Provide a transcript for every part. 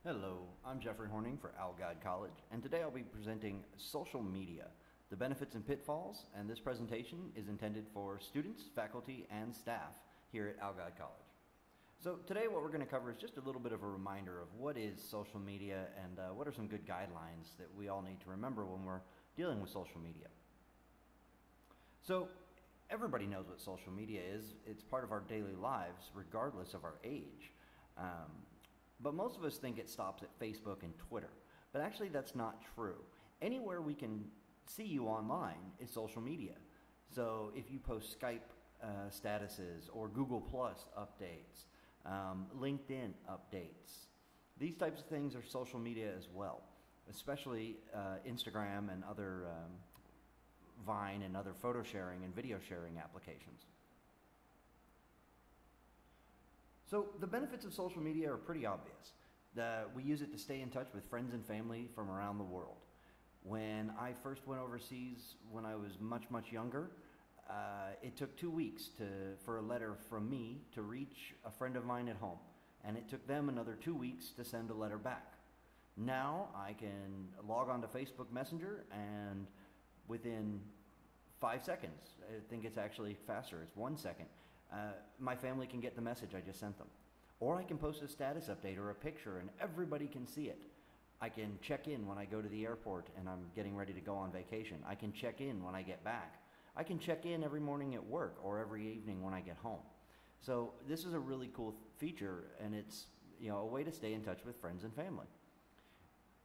Hello, I'm Jeffrey Horning for Algod College, and today I'll be presenting social media, the benefits and pitfalls, and this presentation is intended for students, faculty, and staff here at Algod College. So today what we're going to cover is just a little bit of a reminder of what is social media and what are some good guidelines that we all need to remember when we're dealing with social media. So everybody knows what social media is. It's part of our daily lives regardless of our age. But most of us think it stops at Facebook and Twitter. But actually that's not true. Anywhere we can see you online is social media. So if you post Skype statuses or Google Plus updates, LinkedIn updates, these types of things are social media as well, especially Instagram and other Vine and other photo sharing and video sharing applications. So the benefits of social media are pretty obvious. We use it to stay in touch with friends and family from around the world. When I first went overseas when I was much younger, it took 2 weeks for a letter from me to reach a friend of mine at home. And it took them another 2 weeks to send a letter back. Now I can log on to Facebook Messenger and within 5 seconds, I think it's actually faster, it's 1 second, my family can get the message I just sent them. Or I can post a status update or a picture and everybody can see it. I can check in when I go to the airport and I'm getting ready to go on vacation. I can check in when I get back. I can check in every morning at work or every evening when I get home. So this is a really cool feature, and it's a way to stay in touch with friends and family.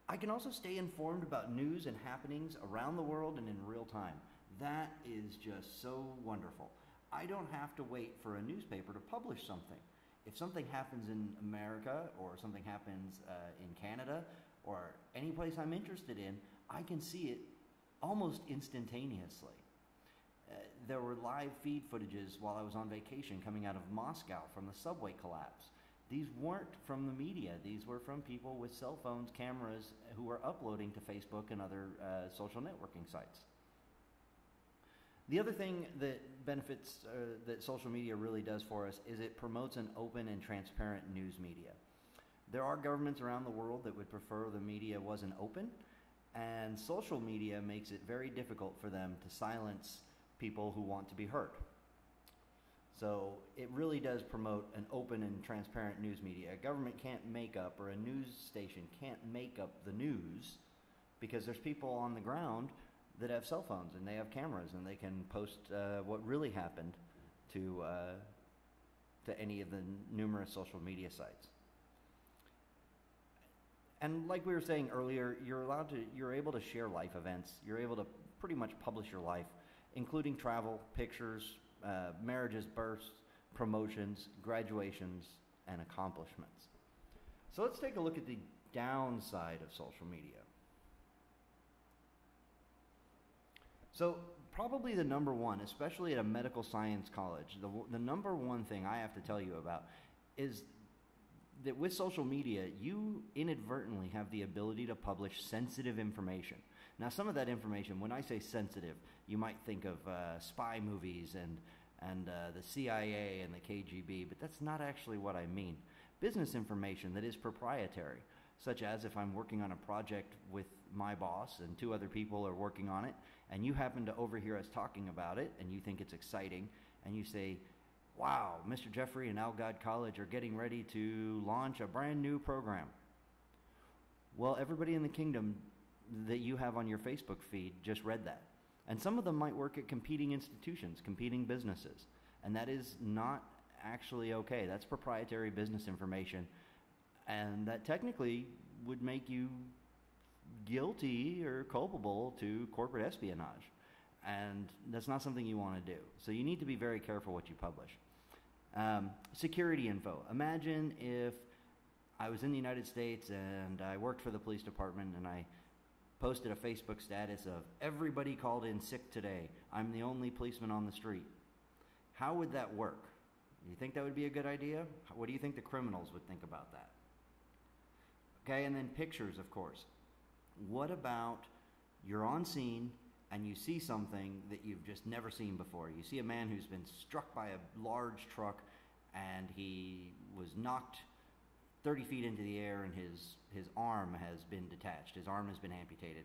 I can also stay informed about news and happenings around the world and in real time. That is just so wonderful. I don't have to wait for a newspaper to publish something. If something happens in America or something happens in Canada or any place I'm interested in, I can see it almost instantaneously. There were live feed footages while I was on vacation coming out of Moscow from the subway collapse. These weren't from the media. These were from people with cell phones, cameras, who were uploading to Facebook and other social networking sites. The other thing that benefits that social media really does for us is it promotes an open and transparent news media. There are governments around the world that would prefer the media wasn't open, and social media makes it very difficult for them to silence people who want to be heard. So it really does promote an open and transparent news media. A government can't make up, or a news station can't make up the news, because there's people on the ground that have cell phones and they have cameras and they can post what really happened to any of the numerous social media sites. And like we were saying earlier, you're able to share life events. You're able to pretty much publish your life, including travel, pictures, marriages, births, promotions, graduations, and accomplishments. So let's take a look at the downside of social media. So probably the number one, especially at a medical science college, the number one thing I have to tell you about is that with social media, you inadvertently have the ability to publish sensitive information. Now, some of that information, when I say sensitive, you might think of spy movies and the CIA and the KGB, but that's not actually what I mean. Business information that is proprietary, such as if I'm working on a project with my boss and 2 other people are working on it, and you happen to overhear us talking about it, and you think it's exciting, and you say, wow, Mr. Jeffrey and Algod College are getting ready to launch a brand new program. Well, everybody in the kingdom that you have on your Facebook feed just read that. And some of them might work at competing institutions, competing businesses. And that is not actually okay. That's proprietary business information. And that technically would make you guilty or culpable to corporate espionage. And that's not something you want to do. So you need to be very careful what you publish. Security info. Imagine if I was in the United States and I worked for the police department and I posted a Facebook status of everybody called in sick today. I'm the only policeman on the street. How would that work? You think that would be a good idea? What do you think the criminals would think about that? Okay, and then pictures, of course. What about you're on scene and you see something that you've just never seen before? You see a man who's been struck by a large truck and he was knocked 30 feet into the air and his arm has been detached. His arm has been amputated,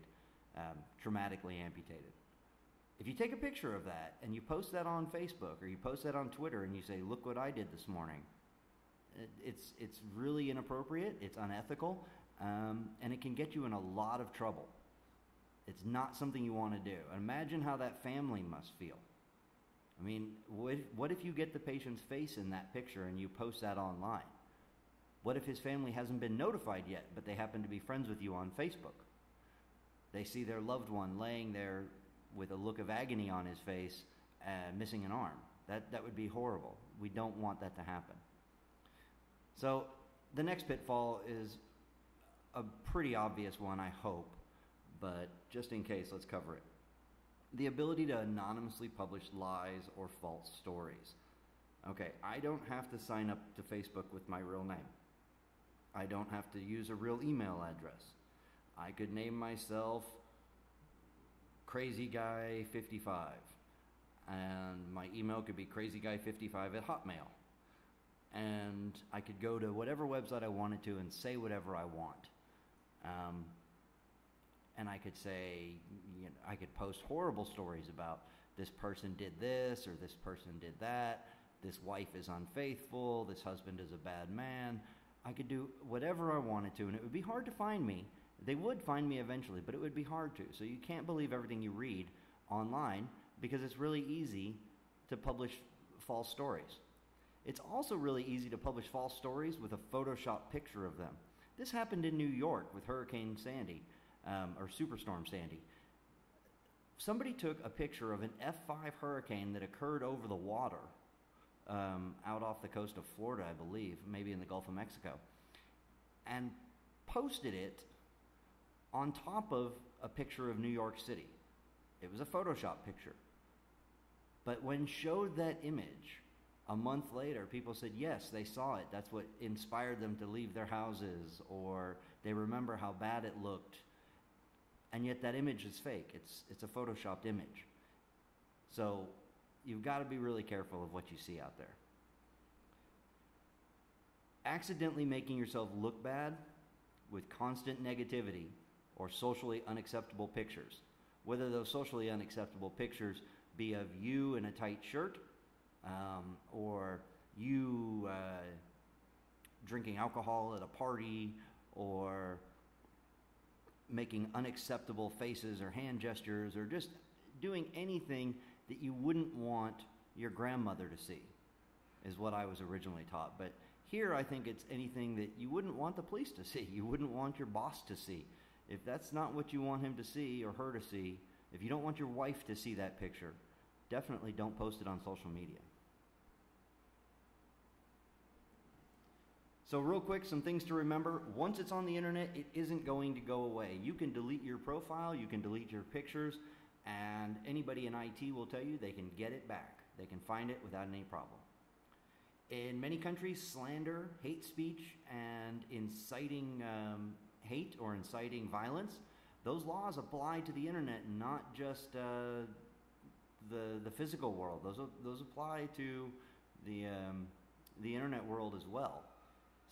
traumatically amputated. If you take a picture of that and you post that on Facebook or you post that on Twitter and you say, look what I did this morning, it's really inappropriate, it's unethical, and it can get you in a lot of trouble. It's not something you want to do. Imagine how that family must feel. I mean, what if you get the patient's face in that picture and you post that online? What if his family hasn't been notified yet, but they happen to be friends with you on Facebook? They see their loved one laying there with a look of agony on his face, missing an arm. That would be horrible. We don't want that to happen. So the next pitfall is a pretty obvious one, I hope, but just in case, let's cover it. The ability to anonymously publish lies or false stories. Okay, I don't have to sign up to Facebook with my real name. I don't have to use a real email address. I could name myself Crazy Guy 55, and my email could be crazyguy55@hotmail. And I could go to whatever website I wanted to and say whatever I want. And I could say, I could post horrible stories about this person did this or this person did that, this wife is unfaithful, this husband is a bad man. I could do whatever I wanted to, and it would be hard to find me. They would find me eventually, but it would be hard to. So you can't believe everything you read online because it's really easy to publish false stories. It's also really easy to publish false stories with a Photoshop picture of them. This happened in New York with Hurricane Sandy, or Superstorm Sandy. Somebody took a picture of an F5 hurricane that occurred over the water out off the coast of Florida, I believe, maybe in the Gulf of Mexico, and posted it on top of a picture of New York City. It was a Photoshop picture. But when showed that image a month later, people said, yes, they saw it. That's what inspired them to leave their houses, or they remember how bad it looked. And yet that image is fake. It's a Photoshopped image. So you've got to be really careful of what you see out there. Accidentally making yourself look bad with constant negativity or socially unacceptable pictures. Whether those socially unacceptable pictures be of you in a tight shirt, or you drinking alcohol at a party, or making unacceptable faces or hand gestures, or just doing anything that you wouldn't want your grandmother to see, is what I was originally taught. But here I think it's anything that you wouldn't want the police to see, you wouldn't want your boss to see. If that's not what you want him to see or her to see, if you don't want your wife to see that picture, definitely don't post it on social media. So real quick, some things to remember. Once it's on the internet, it isn't going to go away. You can delete your profile, you can delete your pictures, and anybody in IT will tell you they can get it back. They can find it without any problem. In many countries, slander, hate speech, and inciting hate or inciting violence, those laws apply to the internet, not just the physical world. Those apply to the internet world as well.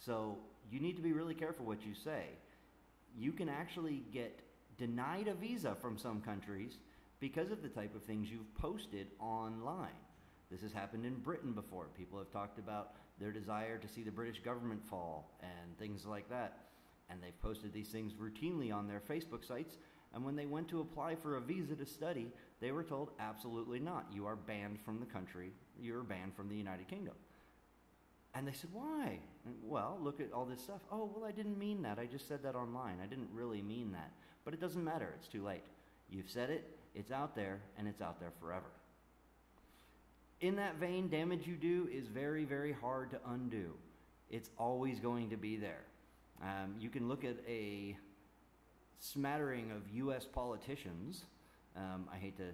So you need to be really careful what you say. You can actually get denied a visa from some countries because of the type of things you've posted online. This has happened in Britain before. People have talked about their desire to see the British government fall and things like that. And they've posted these things routinely on their Facebook sites. And when they went to apply for a visa to study, they were told, absolutely not. You are banned from the country. You're banned from the United Kingdom. And they said, why? And, well, look at all this stuff. Oh, well, I didn't mean that. I just said that online. I didn't really mean that. But it doesn't matter. It's too late. You've said it. It's out there, and it's out there forever. In that vein, damage you do is very, very hard to undo. It's always going to be there. You can look at a smattering of U.S. politicians. I hate to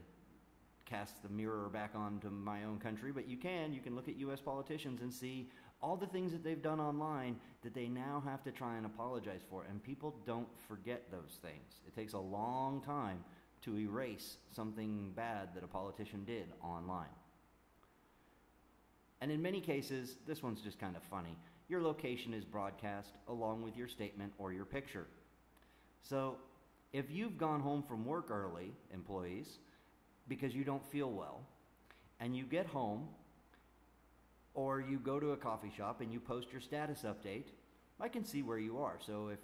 cast the mirror back onto my own country, but you can look at U.S. politicians and see all the things that they've done online that they now have to try and apologize for. And people don't forget those things. It takes a long time to erase something bad that a politician did online. And in many cases, this one's just kind of funny. your location is broadcast along with your statement or your picture. So, if you've gone home from work early, employees, because you don't feel well, and you get home, or you go to a coffee shop and you post your status update, I can see where you are. So if,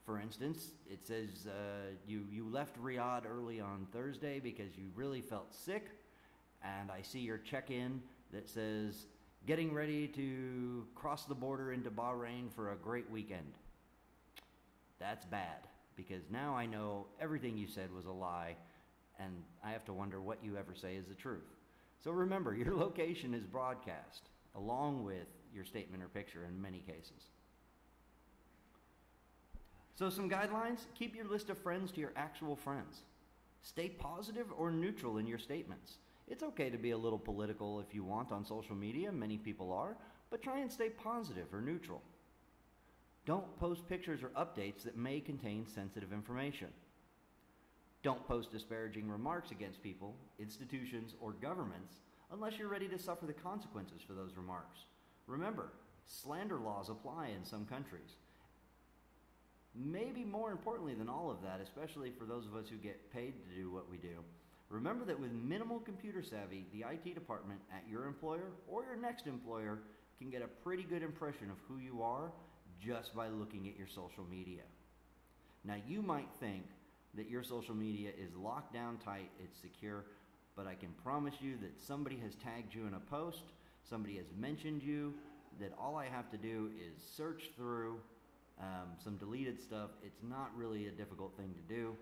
for instance, it says you left Riyadh early on Thursday because you really felt sick, and I see your check-in that says, getting ready to cross the border into Bahrain for a great weekend. That's bad, because now I know everything you said was a lie, and I have to wonder what you ever say is the truth. So remember, your location is broadcast, along with your statement or picture in many cases. So some guidelines: keep your list of friends to your actual friends. Stay positive or neutral in your statements. It's okay to be a little political if you want on social media, many people are, but try and stay positive or neutral. Don't post pictures or updates that may contain sensitive information. Don't post disparaging remarks against people, institutions, or governments unless you're ready to suffer the consequences for those remarks. Remember, slander laws apply in some countries. Maybe more importantly than all of that, especially for those of us who get paid to do what we do, remember that with minimal computer savvy, the IT department at your employer or your next employer can get a pretty good impression of who you are just by looking at your social media. Now, you might think that your social media is locked down tight, it's secure, but I can promise you that somebody has tagged you in a post, somebody has mentioned you, that all I have to do is search through some deleted stuff. It's not really a difficult thing to do,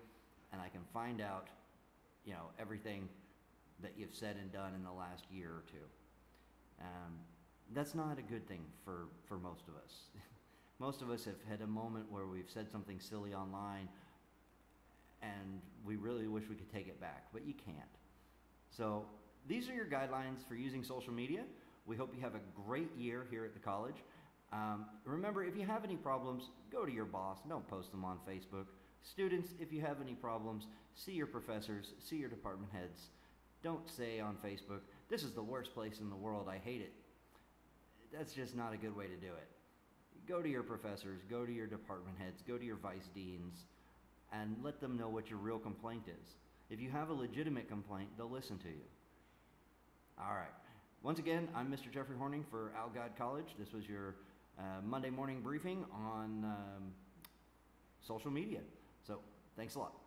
and I can find out, everything that you've said and done in the last year or two. That's not a good thing for most of us. Most of us have had a moment where we've said something silly online, and we really wish we could take it back, but you can't. So these are your guidelines for using social media. We hope you have a great year here at the college. Remember, if you have any problems, go to your boss. Don't post them on Facebook. Students, if you have any problems, see your professors, see your department heads. Don't say on Facebook, "This is the worst place in the world, I hate it." That's just not a good way to do it. Go to your professors, go to your department heads, go to your vice deans, and let them know what your real complaint is. If you have a legitimate complaint, they'll listen to you. All right. Once again, I'm Mr. Jeffrey Horning for Algod College. This was your Monday morning briefing on social media. So thanks a lot.